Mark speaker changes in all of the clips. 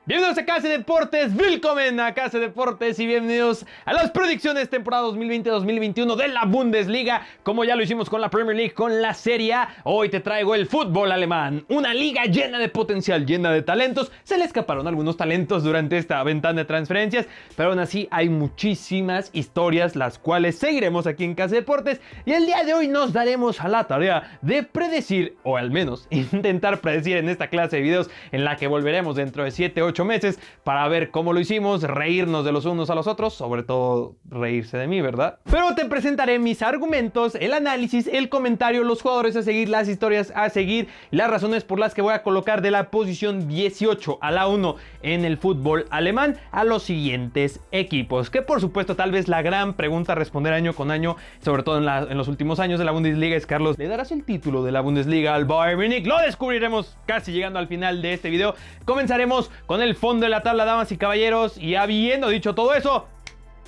Speaker 1: Bienvenidos a Casa de Deportes, willkommen a Casa de Deportes y bienvenidos a las predicciones temporada 2020-2021 de la Bundesliga. Como ya lo hicimos con la Premier League, con la Serie A, hoy te traigo el fútbol alemán. Una liga llena de potencial, llena de talentos. Se le escaparon algunos talentos durante esta ventana de transferencias, pero aún así hay muchísimas historias las cuales seguiremos aquí en Casa de Deportes. Y el día de hoy nos daremos a la tarea de predecir, o al menos intentar predecir en esta clase de videos en la que volveremos dentro de 7-8 meses para ver cómo lo hicimos, reírnos de los unos a los otros, sobre todo reírse de mí, ¿verdad? Pero te presentaré mis argumentos, el análisis, el comentario, los jugadores a seguir, las historias a seguir y las razones por las que voy a colocar de la posición 18 a la 1 en el fútbol alemán a los siguientes equipos. Que por supuesto tal vez la gran pregunta a responder año con año, sobre todo en los últimos años de la Bundesliga, es: Carlos, ¿le darás el título de la Bundesliga al Bayern Múnich? Lo descubriremos casi llegando al final de este video. Comenzaremos con el fondo de la tabla, damas y caballeros, y habiendo dicho todo eso,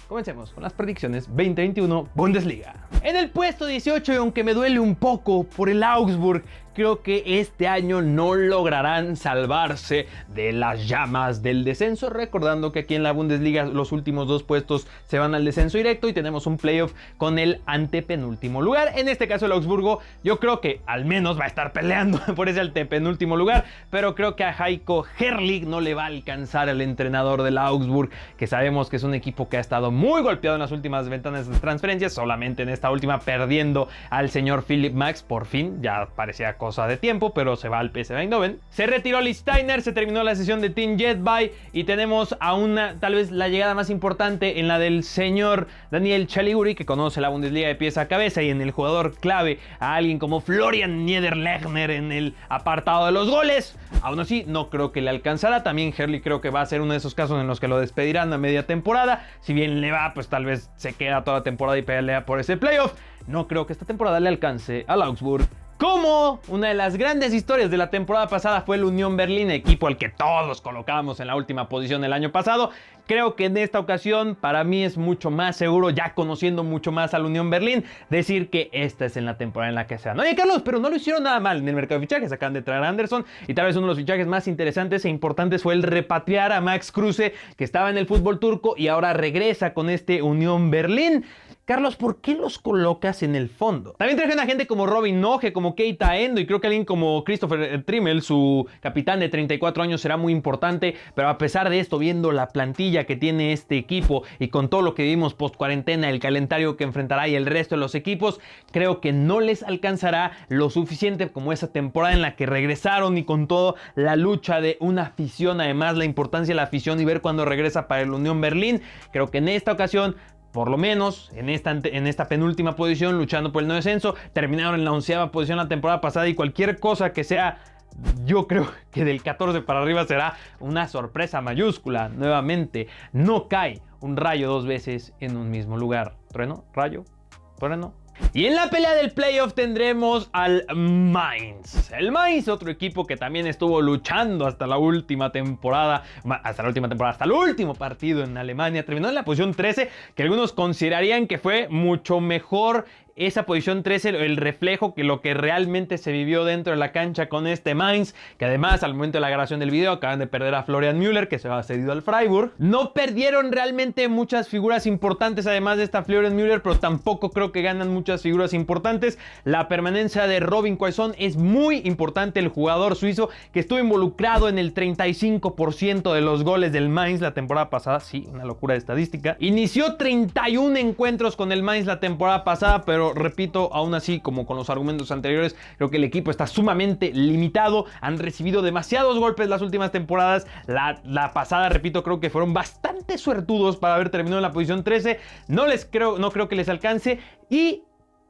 Speaker 1: comencemos con las predicciones 2021 Bundesliga. En el puesto 18, y aunque me duele un poco por el Augsburg, creo que este año no lograrán salvarse de las llamas del descenso, recordando que aquí en la Bundesliga los últimos dos puestos se van al descenso directo y tenemos un playoff con el antepenúltimo lugar. En este caso el Augsburgo, yo creo que al menos va a estar peleando por ese antepenúltimo lugar, pero creo que a Heiko Herrlich no le va a alcanzar el entrenador del Augsburg, que sabemos que es un equipo que ha estado muy golpeado en las últimas ventanas de transferencias, solamente en esta última perdiendo al señor Philipp Max. Por fin, ya parecía cosa de tiempo, pero se va al PSV Eindhoven. Se retiró Lee Steiner, se terminó la sesión de Team Jetby y tenemos a una, tal vez la llegada más importante en la del señor Daniel Caligiuri, que conoce la Bundesliga de pies a cabeza, y en el jugador clave a alguien como Florian Niederlechner en el apartado de los goles. Aún así, no creo que le alcanzará. También Herrlich creo que va a ser uno de esos casos en los que lo despedirán a media temporada. Si bien le va, pues tal vez se queda toda la temporada y pelea por ese playoff. No creo que esta temporada le alcance al Augsburg. Como una de las grandes historias de la temporada pasada fue el Unión Berlín, equipo al que todos colocábamos en la última posición el año pasado, creo que en esta ocasión para mí es mucho más seguro, ya conociendo mucho más al Unión Berlín, decir que esta es en la temporada en la que se dan. Oye, Carlos, pero no lo hicieron nada mal en el mercado de fichajes, acaban de traer a Anderson, y tal vez uno de los fichajes más interesantes e importantes fue el repatriar a Max Kruse, que estaba en el fútbol turco y ahora regresa con este Unión Berlín. Carlos, ¿por qué los colocas en el fondo? También trajeron a gente como Robin Noje, como Keita Endo, y creo que alguien como Christopher Trimmel, su capitán de 34 años, será muy importante. Pero a pesar de esto, viendo la plantilla que tiene este equipo y con todo lo que vimos post cuarentena, el calendario que enfrentará y el resto de los equipos, creo que no les alcanzará lo suficiente como esa temporada en la que regresaron y con toda la lucha de una afición, además la importancia de la afición y ver cuándo regresa para el Unión Berlín. Creo que en esta ocasión, por lo menos en esta penúltima posición, luchando por el no descenso, terminaron en la 11ª posición la temporada pasada, y cualquier cosa que sea, yo creo que del 14 para arriba será una sorpresa mayúscula. Nuevamente, no cae un rayo dos veces en un mismo lugar. Trueno, rayo, trueno. Y en la pelea del playoff tendremos al Mainz. El Mainz, otro equipo que también estuvo luchando hasta el último partido en Alemania. Terminó en la posición 13, que algunos considerarían que fue mucho mejor esa posición 13, el reflejo que lo que realmente se vivió dentro de la cancha con este Mainz, que además al momento de la grabación del video acaban de perder a Florian Müller, que se va cedido al Freiburg. No perdieron realmente muchas figuras importantes además de esta Florian Müller, pero tampoco creo que ganan muchas figuras importantes. La permanencia de Robin Quaison es muy importante, el jugador suizo que estuvo involucrado en el 35% de los goles del Mainz la temporada pasada. Sí, una locura de estadística. Inició 31 encuentros con el Mainz la temporada pasada, pero repito, aún así, como con los argumentos anteriores, creo que el equipo está sumamente limitado. Han recibido demasiados golpes las últimas temporadas. La pasada, repito, creo que fueron bastante suertudos para haber terminado en la posición 13. No creo que les alcance, y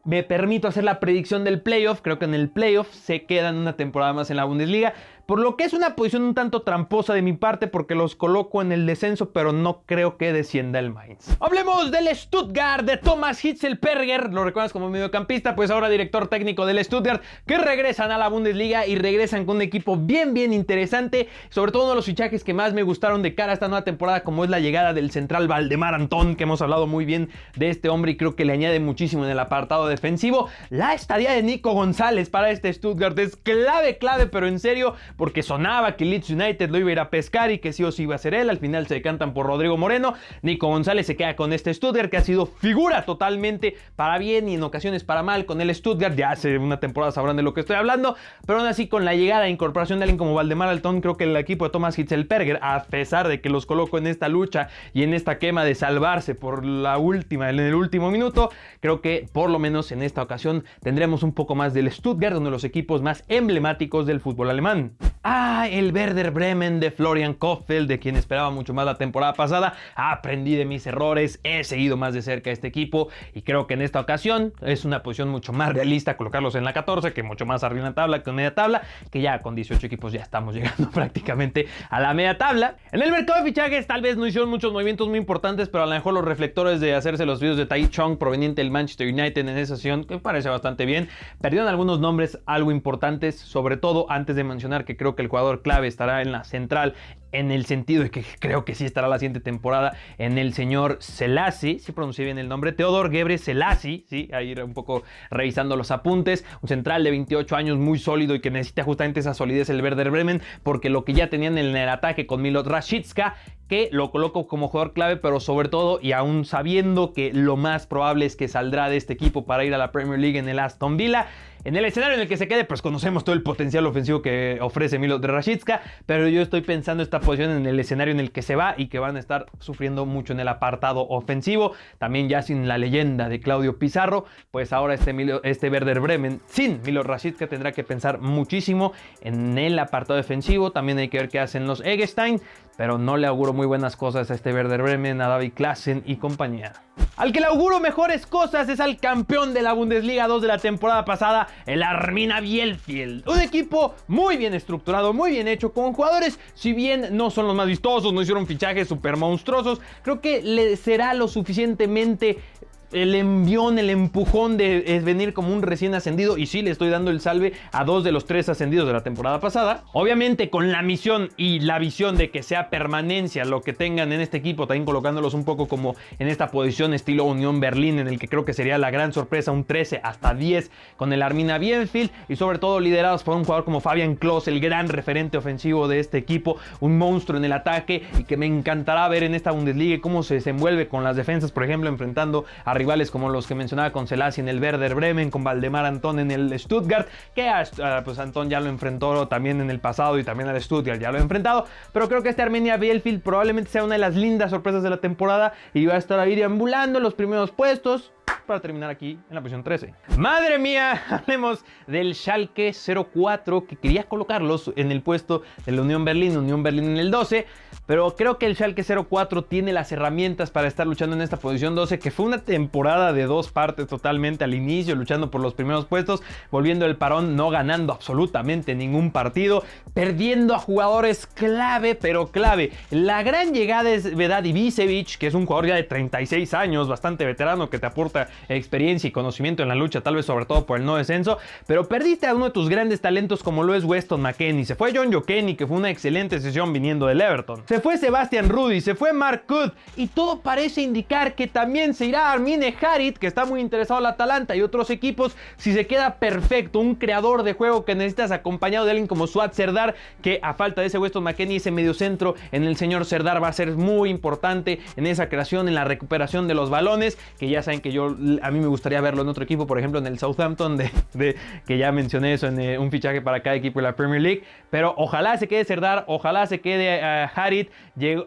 Speaker 1: me permito hacer la predicción del playoff. Creo que en el playoff se quedan una temporada más en la Bundesliga, por lo que es una posición un tanto tramposa de mi parte, porque los coloco en el descenso, pero no creo que descienda el Mainz. Hablemos del Stuttgart de Thomas Hitzlsperger, lo recuerdas como mediocampista, pues ahora director técnico del Stuttgart, que regresan a la Bundesliga y regresan con un equipo bien interesante, sobre todo uno de los fichajes que más me gustaron de cara a esta nueva temporada, como es la llegada del central Valdemar Antón, que hemos hablado muy bien de este hombre y creo que le añade muchísimo en el apartado defensivo. La estadía de Nico González para este Stuttgart es clave, pero en serio, porque sonaba que Leeds United lo iba a ir a pescar y que sí o sí iba a ser él. Al final se decantan por Rodrigo Moreno. Nico González se queda con este Stuttgart, que ha sido figura totalmente para bien y en ocasiones para mal con el Stuttgart. Ya hace una temporada sabrán de lo que estoy hablando, pero aún así con la llegada e incorporación de alguien como Valdemar Altón, creo que el equipo de Thomas Hitzlsperger, a pesar de que los coloco en esta lucha y en esta quema de salvarse por la última, en el último minuto, creo que por lo menos en esta ocasión tendremos un poco más del Stuttgart, uno de los equipos más emblemáticos del fútbol alemán. El Werder Bremen de Florian Kohfeldt, de quien esperaba mucho más la temporada pasada. Aprendí de mis errores, he seguido más de cerca a este equipo y creo que en esta ocasión es una posición mucho más realista colocarlos en la 14, que mucho más arriba en la tabla que en media tabla, que ya con 18 equipos ya estamos llegando prácticamente a la media tabla. En el mercado de fichajes tal vez no hicieron muchos movimientos muy importantes, pero a lo mejor los reflectores de hacerse los videos de Tai Chong, proveniente del Manchester United, en esa sesión, que me parece bastante bien. Perdieron algunos nombres algo importantes, sobre todo antes de mencionar que creo que el jugador clave estará en la central, en el sentido de que creo que sí estará la siguiente temporada, en el señor Selassie, si pronuncié bien el nombre, Theodor Gebre Selassie, sí, ahí un poco revisando los apuntes, un central de 28 años muy sólido y que necesita justamente esa solidez el Werder Bremen, porque lo que ya tenían en el ataque con Milot Rashica, que lo coloco como jugador clave, pero sobre todo, y aún sabiendo que lo más probable es que saldrá de este equipo para ir a la Premier League en el Aston Villa, en el escenario en el que se quede, pues conocemos todo el potencial ofensivo que ofrece Milot Rashica, pero yo estoy pensando esta posición en el escenario en el que se va y que van a estar sufriendo mucho en el apartado ofensivo. También ya sin la leyenda de Claudio Pizarro, pues ahora este Werder Bremen sin Milot Rashica tendrá que pensar muchísimo en el apartado defensivo. También hay que ver qué hacen los Eggestein, pero no le auguro muy buenas cosas a este Werder Bremen, a David Klaassen y compañía. Al que le auguro mejores cosas es al campeón de la Bundesliga 2 de la temporada pasada, el Arminia Bielefeld. Un equipo muy bien estructurado, muy bien hecho, con jugadores, si bien no son los más vistosos, no hicieron fichajes super monstruosos, creo que le será lo suficientemente el envión, el empujón de venir como un recién ascendido, y sí le estoy dando el salve a 2 de los 3 ascendidos de la temporada pasada, obviamente con la misión y la visión de que sea permanencia lo que tengan en este equipo, también colocándolos un poco como en esta posición estilo Unión Berlín, en el que creo que sería la gran sorpresa, un 13 hasta 10 con el Arminia Bielefeld, y sobre todo liderados por un jugador como Fabian Klos, el gran referente ofensivo de este equipo, un monstruo en el ataque, y que me encantará ver en esta Bundesliga cómo se desenvuelve con las defensas, por ejemplo, enfrentando a rivales como los que mencionaba con Selassie en el Werder Bremen, con Valdemar Antón en el Stuttgart, que pues Antón ya lo enfrentó también en el pasado y también al Stuttgart ya lo ha enfrentado, pero creo que este Arminia Bielefeld probablemente sea una de las lindas sorpresas de la temporada y va a estar ahí deambulando en los primeros puestos para terminar aquí en la posición 13. Madre mía, hablemos del Schalke 04, que quería colocarlos en el puesto de la Unión Berlín en el 12, pero creo que el Schalke 04 tiene las herramientas para estar luchando en esta posición 12, que fue una temporada de 2 partes totalmente al inicio, luchando por los primeros puestos, volviendo el parón, no ganando absolutamente ningún partido, perdiendo a jugadores clave, pero clave. La gran llegada es Vedad Ibisevic, que es un jugador ya de 36 años, bastante veterano, que te aporta experiencia y conocimiento en la lucha, tal vez sobre todo por el no descenso, pero perdiste a uno de tus grandes talentos como lo es Weston McKennie, se fue John Jokenny, que fue una excelente sesión viniendo del Everton, se fue Sebastian Rudy, se fue Mark Kuhn, y todo parece indicar que también se irá Armine Harit, que está muy interesado en el Atalanta y otros equipos, si se queda perfecto, un creador de juego que necesitas acompañado de alguien como Suat Serdar, que a falta de ese Weston McKennie, ese mediocentro en el señor Serdar va a ser muy importante en esa creación, en la recuperación de los balones, que ya saben que a mí me gustaría verlo en otro equipo, por ejemplo en el Southampton, que ya mencioné eso, en un fichaje para cada equipo de la Premier League, pero ojalá se quede Serdar, ojalá se quede Harit.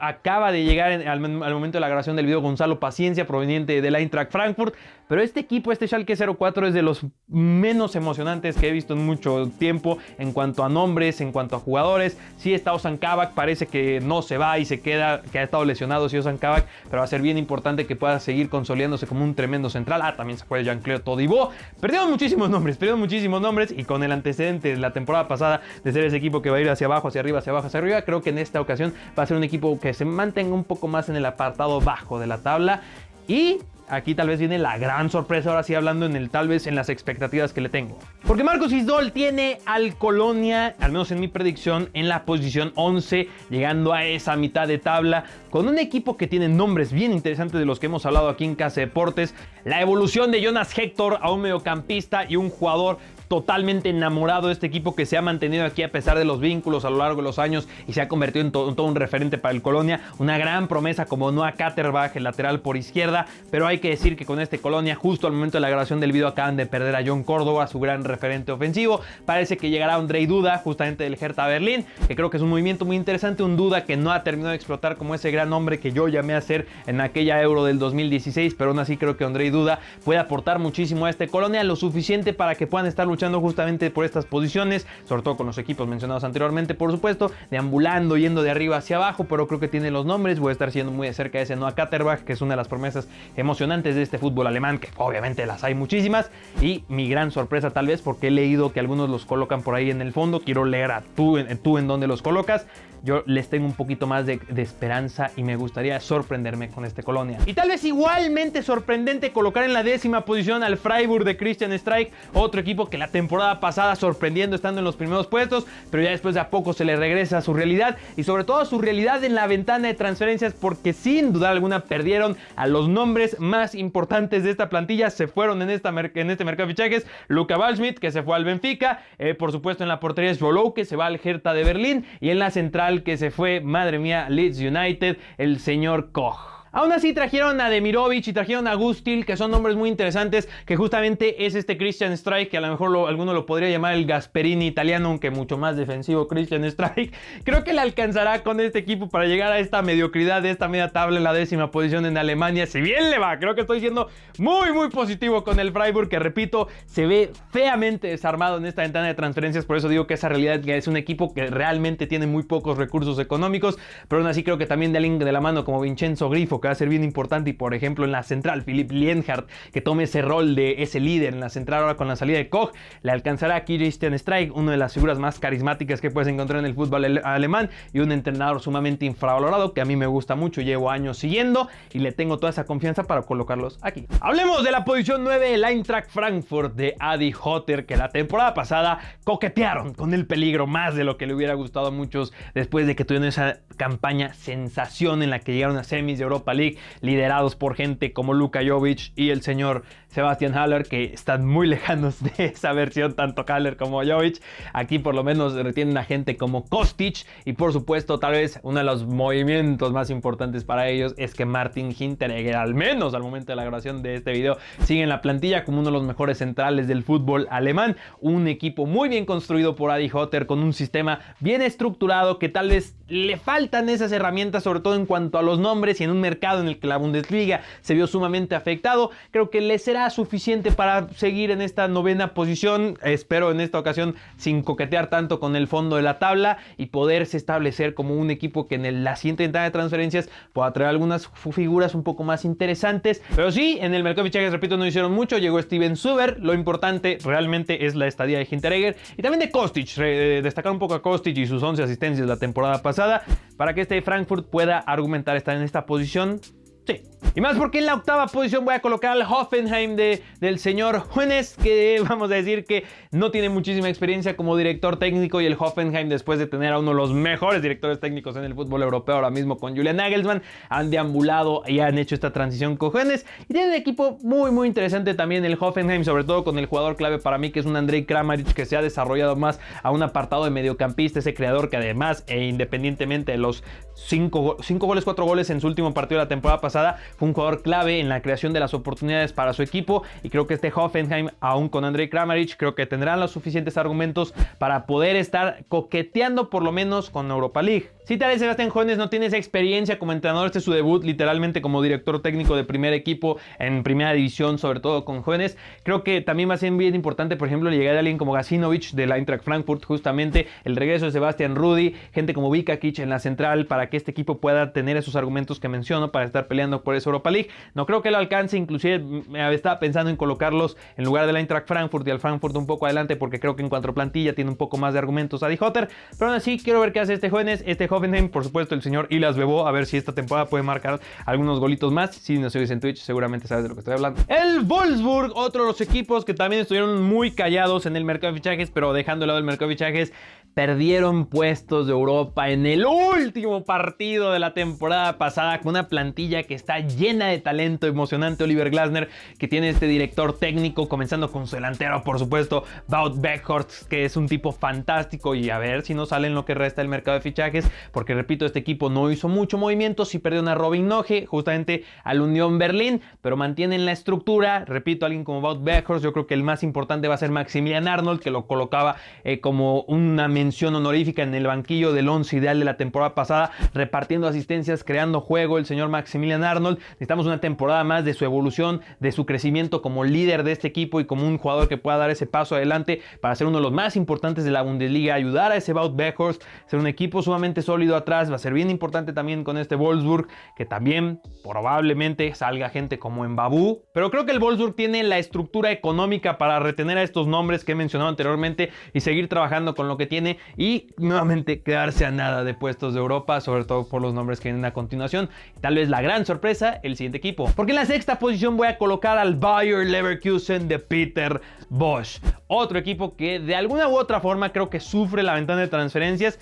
Speaker 1: Acaba de llegar al momento de la grabación del video Gonzalo Paciencia, proveniente del Eintracht Frankfurt, pero este equipo, este Schalke 04, es de los menos emocionantes que he visto en mucho tiempo en cuanto a nombres, en cuanto a jugadores. Sí está Ozan Kabak, parece que no se va y se queda, que ha estado lesionado sí Ozan Kabak, pero va a ser bien importante que pueda seguir consolidándose como un tremendo central. También se fue Jean-Claude Todibo. Perdieron muchísimos nombres, y con el antecedente de la temporada pasada de ser ese equipo que va a ir hacia abajo, hacia arriba, hacia abajo, hacia arriba, creo que en esta ocasión va a ser un equipo que se mantenga un poco más en el apartado bajo de la tabla. Y aquí tal vez viene la gran sorpresa, ahora sí hablando tal vez en las expectativas que le tengo. Porque Marcus Isdol tiene al Colonia, al menos en mi predicción, en la posición 11, llegando a esa mitad de tabla, con un equipo que tiene nombres bien interesantes de los que hemos hablado aquí en Casa Deportes. La evolución de Jonas Hector a un mediocampista y un jugador totalmente enamorado de este equipo que se ha mantenido aquí a pesar de los vínculos a lo largo de los años y se ha convertido en todo un referente para el Colonia. Una gran promesa como Noah Katterbach, el lateral por izquierda, pero hay que decir que con este Colonia, justo al momento de la grabación del video, acaban de perder a John Córdoba, su gran referente ofensivo. Parece que llegará Ondrej Duda, justamente del Hertha Berlín, que creo que es un movimiento muy interesante, un Duda que no ha terminado de explotar como ese gran hombre que yo llamé a ser en aquella Euro del 2016, pero aún así creo que Ondrej Duda puede aportar muchísimo a este Colonia, lo suficiente para que puedan estar luchando justamente por estas posiciones, sobre todo con los equipos mencionados anteriormente, por supuesto, deambulando, yendo de arriba hacia abajo, pero creo que tiene los nombres. Voy a estar siendo muy de cerca de ese Noah Katterbach, que es una de las promesas emocionantes de este fútbol alemán, que obviamente las hay muchísimas, y mi gran sorpresa tal vez, porque he leído que algunos los colocan por ahí en el fondo. Quiero leer a tú en dónde los colocas. Yo les tengo un poquito más de esperanza y me gustaría sorprenderme con este Colonia. Y tal vez igualmente sorprendente colocar en la 10ª posición al Freiburg de Christian Streich, otro equipo que la temporada pasada sorprendiendo estando en los primeros puestos, pero ya después de a poco se le regresa a su realidad, y sobre todo a su realidad en la ventana de transferencias, porque sin duda alguna perdieron a los nombres más importantes de esta plantilla. Se fueron en este mercado de fichajes. Luca Waldschmidt, que se fue al Benfica, por supuesto en la portería es Rolou, que se va al Hertha de Berlín, y en la central que se fue, madre mía, Leeds United, el señor Koch. Aún así trajeron a Demirovic y trajeron a Gustil, que son nombres muy interesantes, que justamente es este Christian Streich, que a lo mejor alguno lo podría llamar el Gasperini italiano, aunque mucho más defensivo Christian Streich. Creo que le alcanzará con este equipo para llegar a esta mediocridad de esta media tabla en la 10ª posición en Alemania. Si bien le va, creo que estoy siendo muy positivo con el Freiburg, que repito, se ve feamente desarmado en esta ventana de transferencias. Por eso digo que esa realidad es un equipo que realmente tiene muy pocos recursos económicos, pero aún así creo que también de alguien de la mano como Vincenzo Grifo, que va a ser bien importante, y por ejemplo en la central Philipp Lienhardt, que tome ese rol de ese líder en la central ahora con la salida de Koch, le alcanzará aquí Christian Streich, una de las figuras más carismáticas que puedes encontrar en el fútbol alemán, y un entrenador sumamente infravalorado que a mí me gusta mucho, llevo años siguiendo y le tengo toda esa confianza para colocarlos aquí. Hablemos de la posición 9, el Eintracht Frankfurt de Adi Hütter, que la temporada pasada coquetearon con el peligro más de lo que le hubiera gustado a muchos después de que tuvieron esa campaña sensación en la que llegaron a semis de Europa League, liderados por gente como Luka Jovic y el señor Sebastian Haller, que están muy lejanos de esa versión, tanto Haller como Jovic. Aquí por lo menos retienen a gente como Kostic, y por supuesto tal vez uno de los movimientos más importantes para ellos es que Martin Hinteregger, al menos al momento de la grabación de este video, sigue en la plantilla como uno de los mejores centrales del fútbol alemán. Un equipo muy bien construido por Adi Hütter, con un sistema bien estructurado, que tal vez le faltan esas herramientas, sobre todo en cuanto a los nombres, y en un mercado en el que la Bundesliga se vio sumamente afectado. Creo que le será suficiente para seguir en esta 9ª posición, espero en esta ocasión sin coquetear tanto con el fondo de la tabla, y poderse establecer como un equipo que en la siguiente ventana de transferencias pueda traer algunas figuras un poco más interesantes. Pero sí, en el mercado de fichajes, repito, no hicieron mucho. Llegó Steven Zuber, lo importante realmente es la estadía de Hinteregger y también de Kostic, destacar un poco a Kostic y sus 11 asistencias la temporada pasada, para que este Frankfurt pueda argumentar estar en esta posición. Sí. Y más porque en la 8ª posición voy a colocar al Hoffenheim del señor Hoeneß, que vamos a decir que no tiene muchísima experiencia como director técnico, y el Hoffenheim, después de tener a uno de los mejores directores técnicos en el fútbol europeo ahora mismo con Julian Nagelsmann, han deambulado y han hecho esta transición con Hoeneß, y tiene un equipo muy interesante también el Hoffenheim, sobre todo con el jugador clave para mí, que es un Andrej Kramaric, que se ha desarrollado más a un apartado de mediocampista, ese creador que además, independientemente de los 5 goles, 4 goles en su último partido de la temporada pasada, fue un jugador clave en la creación de las oportunidades para su equipo, y creo que este Hoffenheim, aún con Andrej Kramaric, creo que tendrán los suficientes argumentos para poder estar coqueteando por lo menos con Europa League. Si tal vez Sebastian Hoeneß no tiene esa experiencia como entrenador, este es su debut literalmente como director técnico de primer equipo en primera división, sobre todo con Hoeneß. Creo que también va a ser bien importante, por ejemplo, la llegada de alguien como Gacinovic del Eintracht Frankfurt, justamente el regreso de Sebastian Rudy, gente como Vikakic en la central, para que este equipo pueda tener esos argumentos que menciono para estar peleando por esa Europa League. No creo que lo alcance, inclusive estaba pensando en colocarlos en lugar del Eintracht Frankfurt y al Frankfurt un poco adelante, porque creo que en cuanto a plantilla tiene un poco más de argumentos Adi Hütter, pero aún así quiero ver qué hace este Hoeneß, este Hoffenheim, por supuesto el señor Ilas Bebó, a ver si esta temporada puede marcar algunos golitos más. Si no sigues en Twitch seguramente sabes de lo que estoy hablando. El Wolfsburg, otro de los equipos que también estuvieron muy callados en el mercado de fichajes, pero dejando de lado el mercado de fichajes, perdieron puestos de Europa en el último partido de la temporada pasada con una plantilla que está llena de talento emocionante. Oliver Glasner, que tiene este director técnico, comenzando con su delantero, por supuesto, Wout Weghorst, que es un tipo fantástico, y a ver si no sale en lo que resta del mercado de fichajes, porque repito, este equipo no hizo mucho movimiento, sí perdieron a Robin Noje, justamente al Unión Berlín, pero mantienen la estructura. Repito, alguien como Wout Weghorst, yo creo que el más importante va a ser Maximilian Arnold, que lo colocaba como una mención honorífica en el banquillo del 11 ideal de la temporada pasada, repartiendo asistencias, creando juego. El señor Maximilian Arnold, necesitamos una temporada más de su evolución, de su crecimiento como líder de este equipo y como un jugador que pueda dar ese paso adelante para ser uno de los más importantes de la Bundesliga, ayudar a ese Wout Weghorst, ser un equipo sumamente sólido atrás. Va a ser bien importante también con este Wolfsburg, que también probablemente salga gente como Mbabu, pero creo que el Wolfsburg tiene la estructura económica para retener a estos nombres que he mencionado anteriormente y seguir trabajando con lo que tiene y nuevamente quedarse a nada de puestos de Europa, sobre todo por los nombres que vienen a continuación. Y tal vez la gran sorpresa, el siguiente equipo, porque en la sexta posición voy a colocar al Bayer Leverkusen de Peter Bosz, otro equipo que de alguna u otra forma creo que sufre la ventana de transferencias.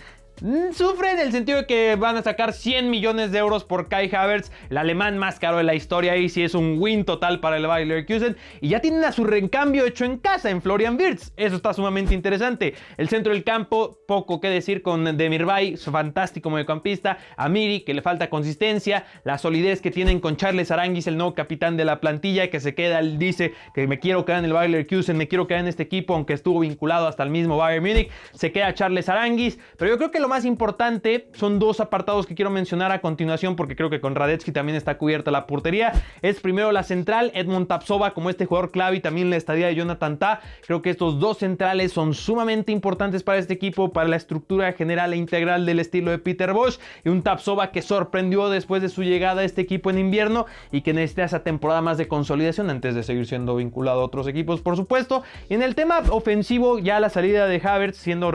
Speaker 1: Sufre en el sentido de que van a sacar 100 millones de euros por Kai Havertz, el alemán más caro de la historia, y sí es un win total para el Bayer Leverkusen, y ya tienen a su recambio hecho en casa en Florian Wirtz. Eso está sumamente interesante. El centro del campo, poco que decir con Demirbay, su fantástico mediocampista, Amiri, que le falta consistencia, la solidez que tienen con Charles Aranguis, el nuevo capitán de la plantilla, que se queda, él dice que me quiero quedar en el Bayer Leverkusen, me quiero quedar en este equipo, aunque estuvo vinculado hasta el mismo Bayern Múnich. Se queda Charles Aranguis, pero yo creo que lo más importante son dos apartados que quiero mencionar a continuación, porque creo que con Radetzky también está cubierta la portería. Es primero la central, Edmond Tapsoba como este jugador clave, y también la estadía de Jonathan Tah. Creo que estos dos centrales son sumamente importantes para este equipo, para la estructura general e integral del estilo de Peter Bosz, y un Tapsoba que sorprendió después de su llegada a este equipo en invierno y que necesita esa temporada más de consolidación antes de seguir siendo vinculado a otros equipos, por supuesto. Y en el tema ofensivo, ya la salida de Havertz siendo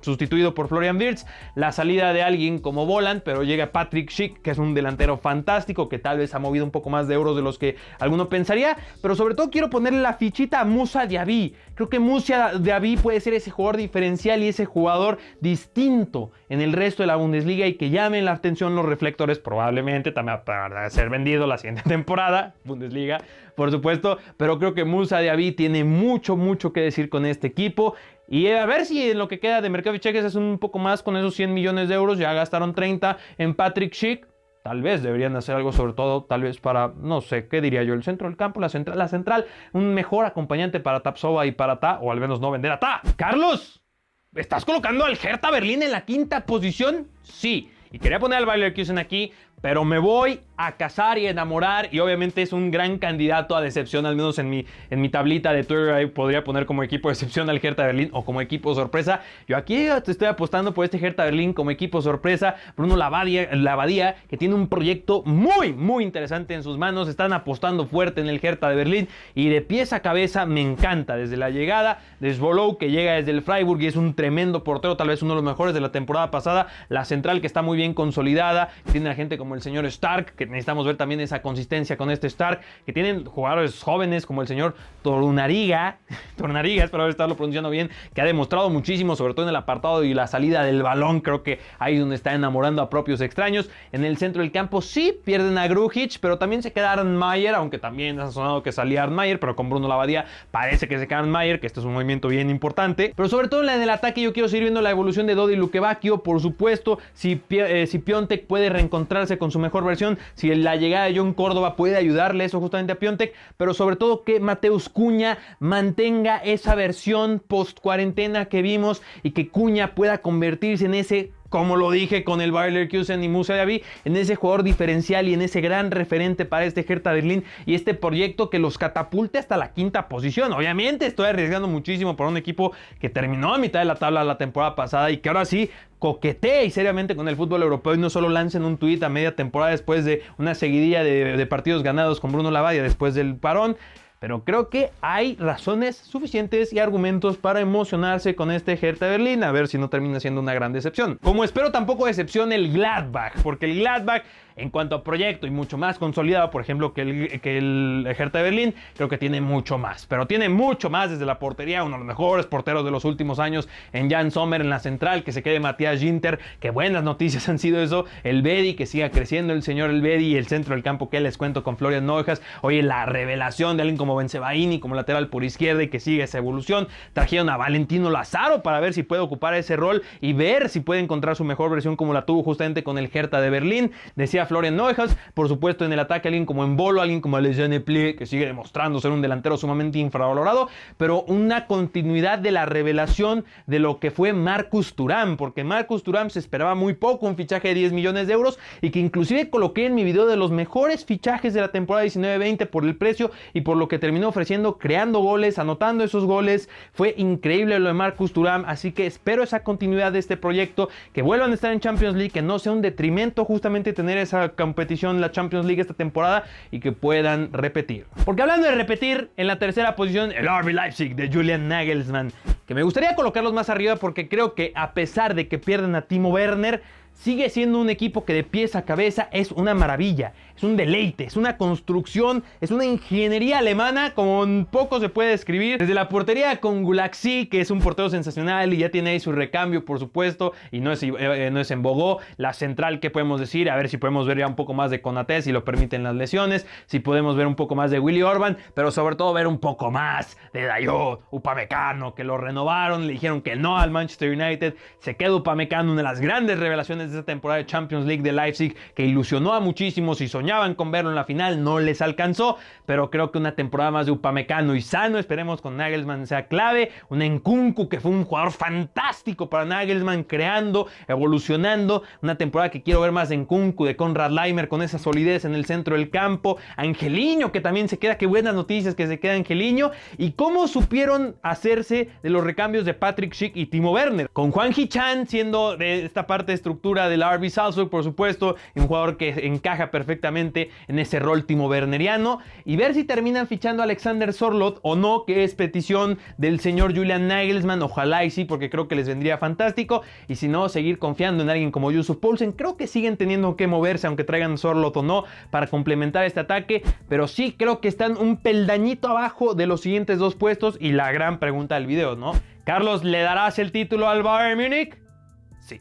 Speaker 1: sustituido por Florian Wirtz, la salida de alguien como Volland, pero llega Patrick Schick, que es un delantero fantástico, que tal vez ha movido un poco más de euros de los que alguno pensaría, pero sobre todo quiero ponerle la fichita a Moussa Diaby. Creo que Moussa Diaby puede ser ese jugador diferencial y ese jugador distinto en el resto de la Bundesliga y que llamen la atención los reflectores, probablemente también para ser vendido la siguiente temporada, Bundesliga, por supuesto, pero creo que Moussa Diaby tiene mucho que decir con este equipo. Y a ver si en lo que queda de mercado de fichajes es un poco más con esos 100 millones de euros. Ya gastaron 30 en Patrick Schick. Tal vez deberían hacer algo, sobre todo tal vez para, no sé, ¿qué diría yo? El centro del campo, la central, un mejor acompañante para Tapsoba y para Tah, o al menos no vender a Tah. Carlos, ¿estás colocando al Hertha Berlín en la quinta posición? Sí. Y quería poner al Bayer Leverkusen aquí, pero me voy a casar y enamorar, y obviamente es un gran candidato a decepción, al menos en mi tablita de Twitter ahí podría poner como equipo de decepción al Hertha Berlín o como equipo sorpresa. Yo aquí te estoy apostando por este Hertha Berlín como equipo sorpresa. Bruno Labbadia, que tiene un proyecto muy interesante en sus manos. Están apostando fuerte en el Hertha de Berlín y de pies a cabeza me encanta. Desde la llegada de Svolov, que llega desde el Freiburg y es un tremendo portero, tal vez uno de los mejores de la temporada pasada. La central, que está muy bien consolidada, tiene a gente como el señor Stark, que necesitamos ver también esa consistencia con este Stark, que tienen jugadores jóvenes como el señor Torunariga, espero estarlo pronunciando bien, que ha demostrado muchísimo, sobre todo en el apartado y la salida del balón. Creo que ahí es donde está enamorando a propios extraños. En el centro del campo sí pierden a Grujic, pero también se queda Arne Meyer, aunque también ha sonado que salía Arne Meyer, pero con Bruno Labbadia parece que se queda Arne Meyer, que este es un movimiento bien importante. Pero sobre todo en el ataque yo quiero seguir viendo la evolución de Dodi Lukebakio, por supuesto, si Piontek puede reencontrarse con su mejor versión, si la llegada de John Córdoba puede ayudarle eso justamente a Piontek, pero sobre todo que Mateus Cunha mantenga esa versión post cuarentena que vimos y que Cunha pueda convertirse en ese, como lo dije con el Bayer Leverkusen y Moussa Diaby, en ese jugador diferencial y en ese gran referente para este Hertha Berlín y este proyecto que los catapulte hasta la quinta posición. Obviamente estoy arriesgando muchísimo para un equipo que terminó a mitad de la tabla la temporada pasada y que ahora sí coquetee y seriamente con el fútbol europeo y no solo lancen un tuit a media temporada después de una seguidilla de partidos ganados con Bruno Labbadia después del parón. Pero creo que hay razones suficientes y argumentos para emocionarse con este Hertha Berlín, a ver si no termina siendo una gran decepción. Como espero tampoco decepcione el Gladbach, porque el Gladbach en cuanto a proyecto y mucho más consolidado, por ejemplo, que el Hertha de Berlín, creo que tiene mucho más. Pero tiene mucho más desde la portería, uno de los mejores porteros de los últimos años en Jan Sommer en la central, que se quede Matías Ginter, que buenas noticias han sido eso, el Bedi, que siga creciendo el señor el Bedi, y el centro del campo que les cuento con Florian Neuhaus. Oye, la revelación de alguien como Bensebaini como lateral por izquierda y que sigue esa evolución. Trajeron a Valentino Lazaro para ver si puede ocupar ese rol y ver si puede encontrar su mejor versión como la tuvo justamente con el Hertha de Berlín. Decía Florian Neuhaus, por supuesto en el ataque alguien como Embolo, alguien como Alexandre Plie, que sigue demostrando ser un delantero sumamente infravalorado, pero una continuidad de la revelación de lo que fue Marcus Thuram, porque Marcus Thuram se esperaba muy poco, un fichaje de 10 millones de euros, y que inclusive coloqué en mi video de los mejores fichajes de la temporada 19-20 por el precio y por lo que terminó ofreciendo, creando goles, anotando esos goles. Fue increíble lo de Marcus Thuram, así que espero esa continuidad de este proyecto, que vuelvan a estar en Champions League, que no sea un detrimento justamente tener esa competición en la Champions League esta temporada y que puedan repetir. Porque hablando de repetir, en la tercera posición el RB Leipzig de Julian Nagelsmann, que me gustaría colocarlos más arriba porque creo que a pesar de que pierden a Timo Werner, sigue siendo un equipo que de pies a cabeza es una maravilla, es un deleite, es una construcción, es una ingeniería alemana como poco se puede describir. Desde la portería con Gulaxi, que es un portero sensacional y ya tiene ahí su recambio, por supuesto, y no es en Bogó. La central, ¿qué podemos decir? A ver si podemos ver ya un poco más de Konaté, si lo permiten las lesiones, si podemos ver un poco más de Willy Orban, pero sobre todo ver un poco más de Dayot, Upamecano, que lo renovaron, le dijeron que no al Manchester United, se queda Upamecano, una de las grandes revelaciones de esta temporada de Champions League de Leipzig, que ilusionó a muchísimos y soñaban con verlo en la final, no les alcanzó, pero creo que una temporada más de Upamecano y sano, esperemos con Nagelsmann sea clave. Un Nkunku que fue un jugador fantástico para Nagelsmann, creando, evolucionando, una temporada que quiero ver más de Nkunku, de Konrad Laimer con esa solidez en el centro del campo. Angelino, que también se queda, qué buenas noticias que se queda Angelino, y cómo supieron hacerse de los recambios de Patrick Schick y Timo Werner, con Hwang Hee-chan siendo de esta parte de estructura del RB Salzburg, por supuesto, y un jugador que encaja perfectamente en ese rol Timo Werneriano, y ver si terminan fichando a Alexander Sørloth o no, que es petición del señor Julian Nagelsmann. Ojalá y sí, porque creo que les vendría fantástico, y si no, seguir confiando en alguien como Yusuf Poulsen. Creo que siguen teniendo que moverse, aunque traigan Sørloth o no, para complementar este ataque, pero sí creo que están un peldañito abajo de los siguientes dos puestos. Y la gran pregunta del video, ¿no? Carlos, ¿le darás el título al Bayern Múnich? Sí.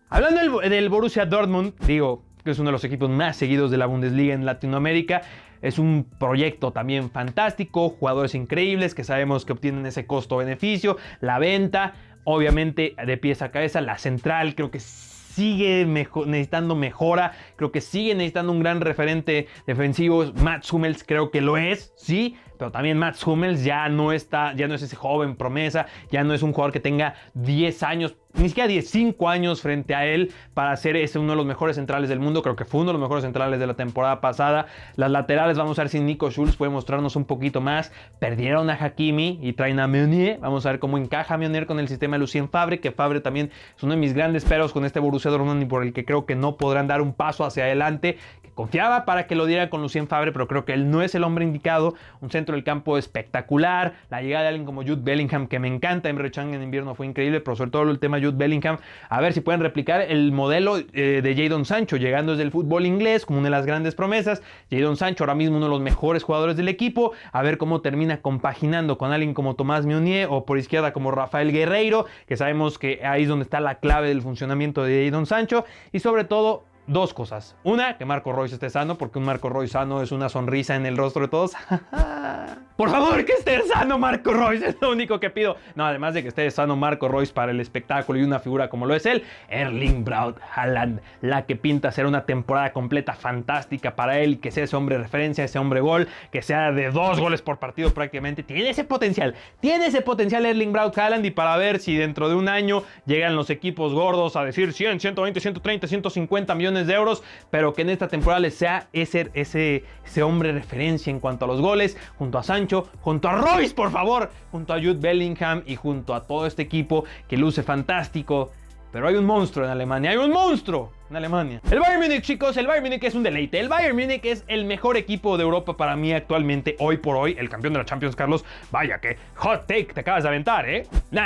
Speaker 1: Hablando del Borussia Dortmund, digo que es uno de los equipos más seguidos de la Bundesliga en Latinoamérica. Es un proyecto también fantástico, jugadores increíbles que sabemos que obtienen ese costo-beneficio, la venta, obviamente de pies a cabeza, la central creo que sigue necesitando mejora, creo que sigue necesitando un gran referente defensivo. Mats Hummels creo que lo es, sí, pero también Mats Hummels ya no es ese joven promesa, ya no es un jugador que tenga 10 años, ni siquiera 15 años frente a él para ser uno de los mejores centrales del mundo. Creo que fue uno de los mejores centrales de la temporada pasada. Las laterales, vamos a ver si Nico Schulz puede mostrarnos un poquito más. Perdieron a Hakimi y traen a Meunier. Vamos a ver cómo encaja Meunier con el sistema de Lucien Favre, que Favre también es uno de mis grandes peros con este Borussia Dortmund y por el que creo que no podrán dar un paso hacia adelante. Que confiaba para que lo diera con Lucien Favre, pero creo que él no es el hombre indicado. Un centro del campo espectacular. La llegada de alguien como Jude Bellingham, que me encanta. Emre Can en invierno fue increíble, pero sobre todo el tema Jude Bellingham. A ver si pueden replicar el modelo de Jadon Sancho, llegando desde el fútbol inglés como una de las grandes promesas. Jadon Sancho ahora mismo uno de los mejores jugadores del equipo. A ver cómo termina compaginando con alguien como Tomás Meunier o por izquierda como Rafael Guerreiro, que sabemos que ahí es donde está la clave del funcionamiento de Jadon Sancho. Y sobre todo, dos cosas. Una, que Marco Reus esté sano, porque un Marco Reus sano es una sonrisa en el rostro de todos. Por favor, que esté sano Marco Reus, es lo único que pido. No, además de que esté sano Marco Reus para el espectáculo y una figura como lo es él, Erling Braut Haaland, la que pinta ser una temporada completa fantástica para él, que sea ese hombre de referencia, ese hombre gol, que sea de 2 goles por partido prácticamente. Tiene ese potencial Erling Braut Haaland, y para ver si dentro de un año llegan los equipos gordos a decir 100, 120, 130, 150 millones de euros, pero que en esta temporada les sea ese hombre de referencia en cuanto a los goles, junto a Sancho, junto a Royce, por favor, junto a Jude Bellingham y junto a todo este equipo que luce fantástico. Pero hay un monstruo en Alemania, hay un monstruo en Alemania. El Bayern Múnich, chicos, el Bayern Múnich es un deleite. El Bayern Múnich es el mejor equipo de Europa para mí actualmente, hoy por hoy, el campeón de la Champions, Carlos. Vaya que hot take te acabas de aventar, ¿eh? No.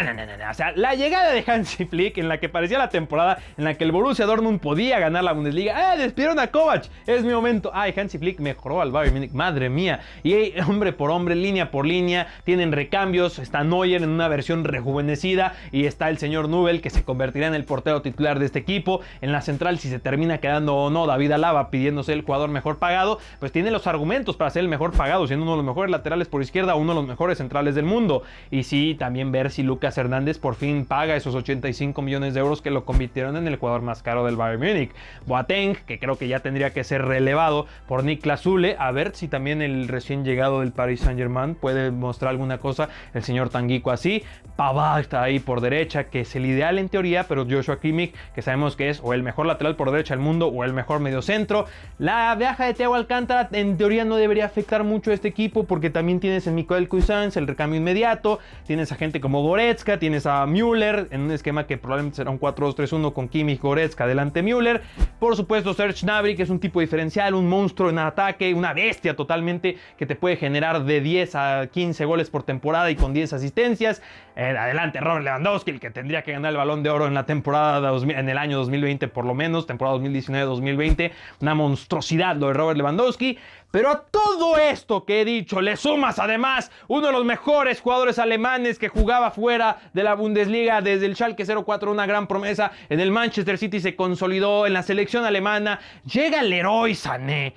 Speaker 1: O sea, la llegada de Hansi Flick, en la que parecía la temporada en la que el Borussia Dortmund podía ganar la Bundesliga. Despidieron a Kovac, es mi momento. Hansi Flick mejoró al Bayern Múnich, madre mía. Y hombre por hombre, línea por línea, tienen recambios. Está Neuer en una versión rejuvenecida y está el señor Nubel, que se convertirá en el portero titular de este equipo. En la central, si se termina quedando o no David Alaba pidiéndose el jugador mejor pagado, pues tiene los argumentos para ser el mejor pagado, siendo uno de los mejores laterales por izquierda, uno de los mejores centrales del mundo. Y sí, también ver si Lucas Hernández por fin paga esos 85 millones de euros que lo convirtieron en el jugador más caro del Bayern Múnich. Boateng, que creo que ya tendría que ser relevado por Niklas Süle, a ver si también el recién llegado del Paris Saint-Germain puede mostrar alguna cosa, el señor Tanguico así. Pavard está ahí por derecha, que es el ideal en teoría, pero Joshua Kimmich, que sabemos que es o el mejor lateral por derecha del mundo o el mejor mediocentro. La baja de Thiago Alcántara en teoría no debería afectar mucho a este equipo, porque también tienes a Michael Cuisance, el recambio inmediato, tienes a gente como Goretzka, tienes a Müller en un esquema que probablemente será un 4-2-3-1 con Kimmich, Goretzka, delante Müller. Por supuesto Serge Gnabry, que es un tipo diferencial, un monstruo en ataque, una bestia totalmente, que te puede generar de 10 a 15 goles por temporada y con 10 asistencias. Adelante Robert Lewandowski, el que tendría que ganar el Balón de Oro en la temporada en el año 2020 por lo menos, temporada 2019-2020, una monstruosidad lo de Robert Lewandowski. Pero a todo esto que he dicho le sumas además uno de los mejores jugadores alemanes que jugaba fuera de la Bundesliga desde el Schalke 04, una gran promesa en el Manchester City, se consolidó en la selección alemana. Llega el Leroy Sané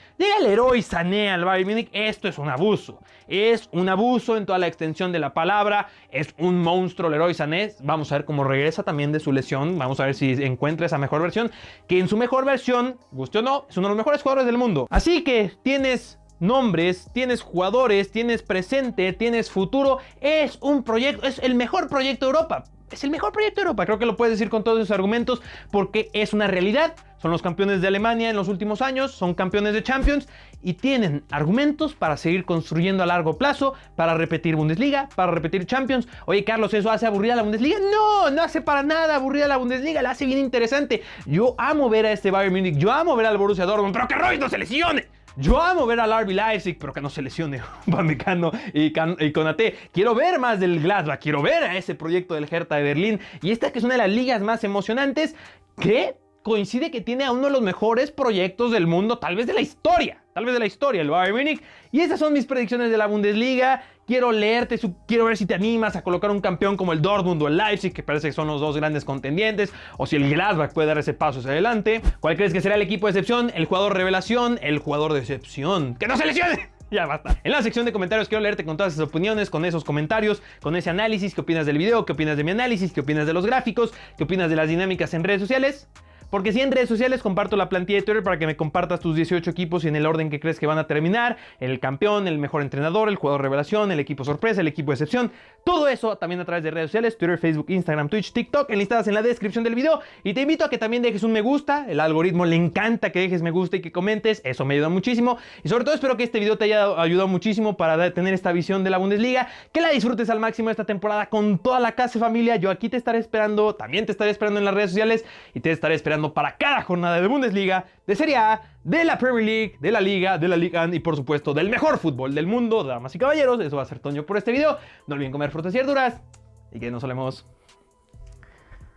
Speaker 1: al Bayern Múnich. Esto es un abuso en toda la extensión de la palabra. Es un monstruo Leroy Sané. Vamos a ver cómo regresa también de su lesión, vamos a ver si encuentra esa mejor versión, que en su mejor versión, guste o no, es uno de los mejores jugadores del mundo. Así que tienes nombres, tienes jugadores, tienes presente, tienes futuro. Es un proyecto, es el mejor proyecto de Europa. Es el mejor proyecto de Europa, creo que lo puedes decir con todos esos argumentos, porque es una realidad. Son los campeones de Alemania en los últimos años, son campeones de Champions y tienen argumentos para seguir construyendo a largo plazo, para repetir Bundesliga, para repetir Champions. Oye, Carlos, ¿eso hace aburrida la Bundesliga? No hace para nada aburrida la Bundesliga, la hace bien interesante. Yo amo ver a este Bayern Múnich, yo amo ver al Borussia Dortmund, pero que Royce no se lesione. Yo amo ver al RB Leipzig, pero que no se lesione Upamecano y Konaté. Quiero ver más del Gladbach, quiero ver a ese proyecto del Hertha de Berlín. Y esta que es una de las ligas más emocionantes, que coincide que tiene a uno de los mejores proyectos del mundo, tal vez de la historia, el Bayern Múnich. Y esas son mis predicciones de la Bundesliga. Quiero leerte, quiero ver si te animas a colocar un campeón como el Dortmund o el Leipzig, que parece que son los dos grandes contendientes, o si el Gladbach puede dar ese paso hacia adelante. ¿Cuál crees que será el equipo de excepción, el jugador revelación, el jugador de excepción? ¡Que no se lesione! Ya basta. En la sección de comentarios quiero leerte con todas esas opiniones, con esos comentarios, con ese análisis. ¿Qué opinas del video? ¿Qué opinas de mi análisis? ¿Qué opinas de los gráficos? ¿Qué opinas de las dinámicas en redes sociales? Porque si en redes sociales comparto la plantilla de Twitter para que me compartas tus 18 equipos y en el orden que crees que van a terminar, el campeón, el mejor entrenador, el jugador revelación, el equipo sorpresa, el equipo de excepción, todo eso también a través de redes sociales, Twitter, Facebook, Instagram, Twitch, TikTok, enlistadas en la descripción del video. Y te invito a que también dejes un me gusta, el algoritmo le encanta que dejes me gusta y que comentes, eso me ayuda muchísimo. Y sobre todo espero que este video te haya ayudado muchísimo para tener esta visión de la Bundesliga, que la disfrutes al máximo esta temporada con toda la casa y familia. Yo aquí te estaré esperando, también te estaré esperando en las redes sociales y te estaré esperando para cada jornada de Bundesliga, de Serie A, de la Premier League, de la Liga, de la Liga 1 y por supuesto del mejor fútbol del mundo, damas y caballeros. Eso va a ser Toño por este video. No olviden comer frutas y verduras y que nos solemos.